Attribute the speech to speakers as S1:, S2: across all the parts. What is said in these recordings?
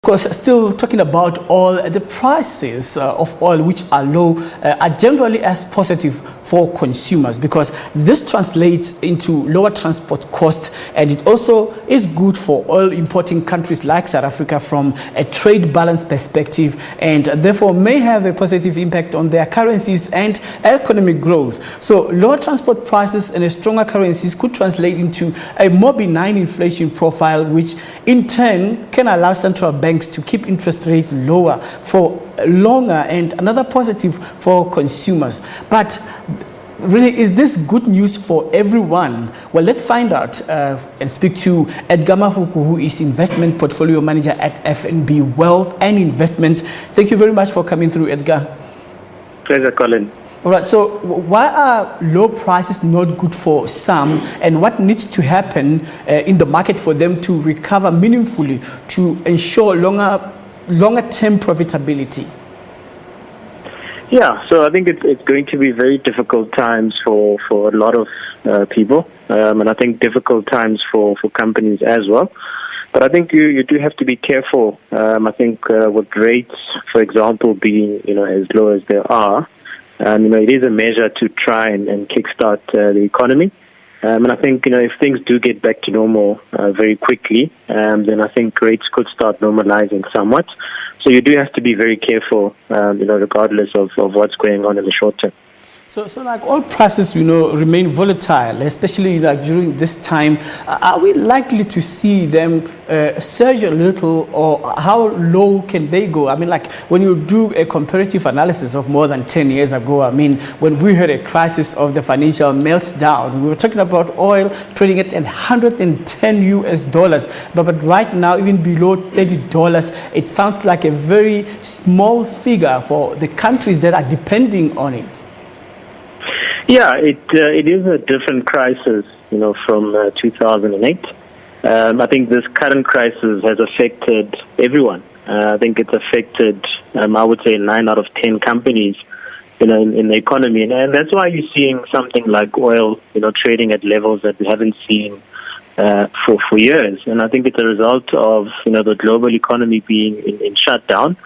S1: Of course, still talking about oil, the prices of oil, which are low, are generally as positive for consumers because this translates into lower transport costs, and it also is good for oil importing countries like South Africa from a trade balance perspective, and therefore may have a positive impact on their currencies and economic growth. So lower transport prices and a stronger currencies could translate into a more benign inflation profile, which in turn can allow central banks to keep interest rates lower for longer, and another positive for consumers. But really, is this good news for everyone? Well, let's find out and speak to Edgar Mafoko, who is Investment Portfolio Manager at FNB Wealth and Investments. Thank you very much for coming through, Edgar.
S2: Pleasure, Colin.
S1: All right, so why are low prices not good for some, and what needs to happen in the market for them to recover meaningfully to ensure longer-term profitability?
S2: Yeah, so I think it's going to be very difficult times for a lot of people, and I think difficult times for companies as well. But I think you do have to be careful. I think with rates, for example, being as low as they are, it is a measure to try and kickstart the economy. And I think, if things do get back to normal very quickly, then I think rates could start normalizing somewhat. So you do have to be very careful, regardless of what's going on in the short term.
S1: So like oil prices, remain volatile, especially like during this time. Are we likely to see them surge a little, or how low can they go? I mean, like when you do a comparative analysis of more than 10 years ago, I mean, when we had a crisis of the financial meltdown, we were talking about oil trading at $110 US, but right now, even below $30, it sounds like a very small figure for the countries that are depending on it.
S2: Yeah, it is a different crisis, from 2008. I think this current crisis has affected everyone. I think it's affected, I would say, 9 out of 10 companies, in the economy, and that's why you're seeing something like oil, trading at levels that we haven't seen for years. And I think it's a result of the global economy being in shutdown.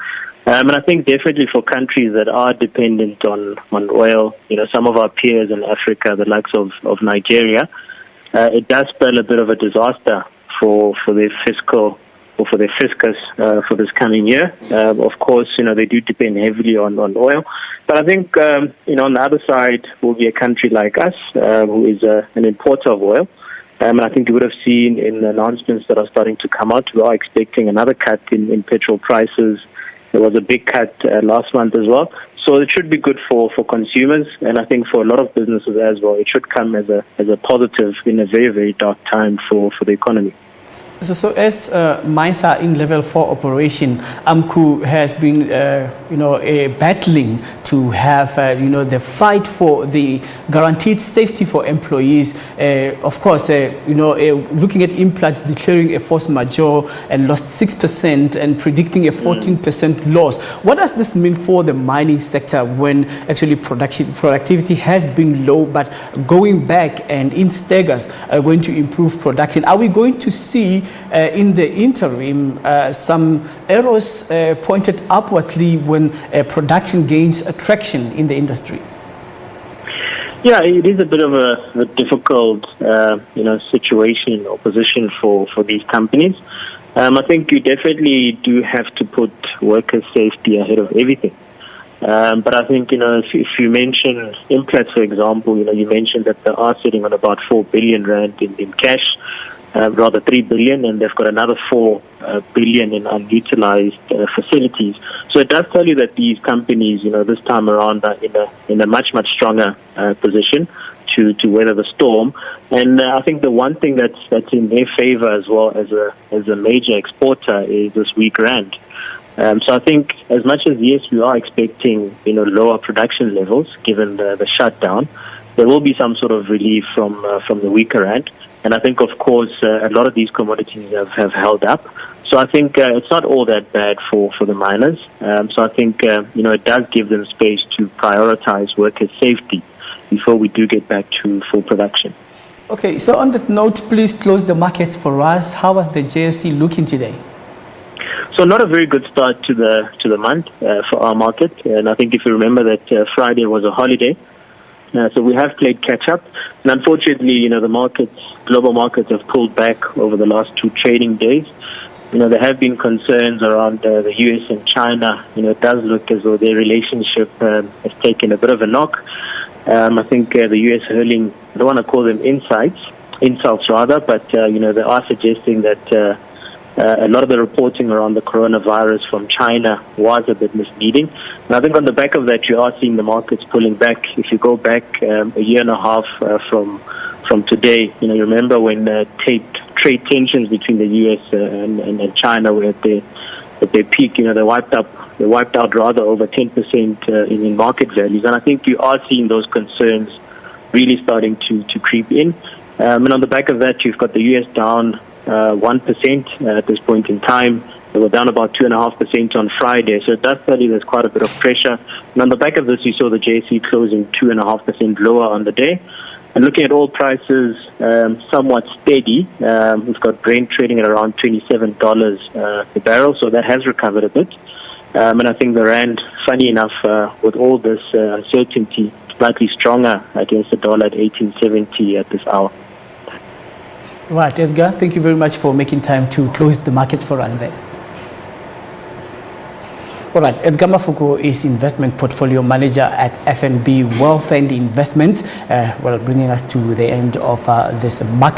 S2: And I think definitely for countries that are dependent on oil, some of our peers in Africa, the likes of Nigeria, it does spell a bit of a disaster for their fiscal or for their fiscus for this coming year. Of course, they do depend heavily on oil. But I think, on the other side will be a country like us, who is an importer of oil. And I think you would have seen in the announcements that are starting to come out, we are expecting another cut in petrol prices. There was a big cut last month as well. So it should be good for consumers, and I think for a lot of businesses as well. It should come as a positive in a very, very dark time for the economy.
S1: So as mines are in level 4 operation, AMCU has been, battling to have, the fight for the guaranteed safety for employees. Of course, looking at implants declaring a force majeure and lost 6% and predicting a 14% loss. What does this mean for the mining sector when actually productivity has been low, but going back and in staggers are going to improve production? Are we going to see in the interim some arrows pointed upwardly when production gains traction in the industry?
S2: Yeah, it is a bit of a difficult situation or position for these companies. I think you definitely do have to put worker safety ahead of everything. But I think, if you mention Implats, for example, you mentioned that they are sitting on about 4 billion rand in cash. Rather 3 billion, and they've got another 4 billion in unutilized facilities. So it does tell you that these companies, this time around are in a much stronger position to weather the storm. And I think the one thing that's in their favor as well as a major exporter is this weak rand. So I think as much as, yes, we are expecting, lower production levels given the shutdown, there will be some sort of relief from the weaker rand. And I think, of course, a lot of these commodities have held up. So I think it's not all that bad for the miners. So I think, it does give them space to prioritize worker safety before we do get back to full production.
S1: Okay, so on that note, please close the markets for us. How was the JSE looking today?
S2: So not a very good start to the month for our market. And I think if you remember that Friday was a holiday, so we have played catch up. And unfortunately, the global markets have pulled back over the last 2 trading days. There have been concerns around the US and China. It does look as though their relationship has taken a bit of a knock. I think the US hurling, I don't want to call them insults rather, but they are suggesting that a lot of the reporting around the coronavirus from China was a bit misleading. And I think on the back of that, you are seeing the markets pulling back. If you go back a year and a half from today, you remember when trade tensions between the US and China were at their peak. They wiped out rather over 10% in market values. And I think you are seeing those concerns really starting to creep in. And on the back of that, you've got the US down 1% at this point in time. They were down about 2.5% on Friday. So it does tell you there's quite a bit of pressure. And on the back of this, you saw the JSE closing 2.5% lower on the day. And looking at oil prices, somewhat steady. We've got Brent trading at around $27 per barrel, so that has recovered a bit. And I think the rand, funny enough, with all this uncertainty, slightly stronger against the dollar at 18.70 at this hour.
S1: Right, Edgar, thank you very much for making time to close the market for us there. All right, Edgar Mafoko is investment portfolio manager at FNB Wealth and Investments, bringing us to the end of this market.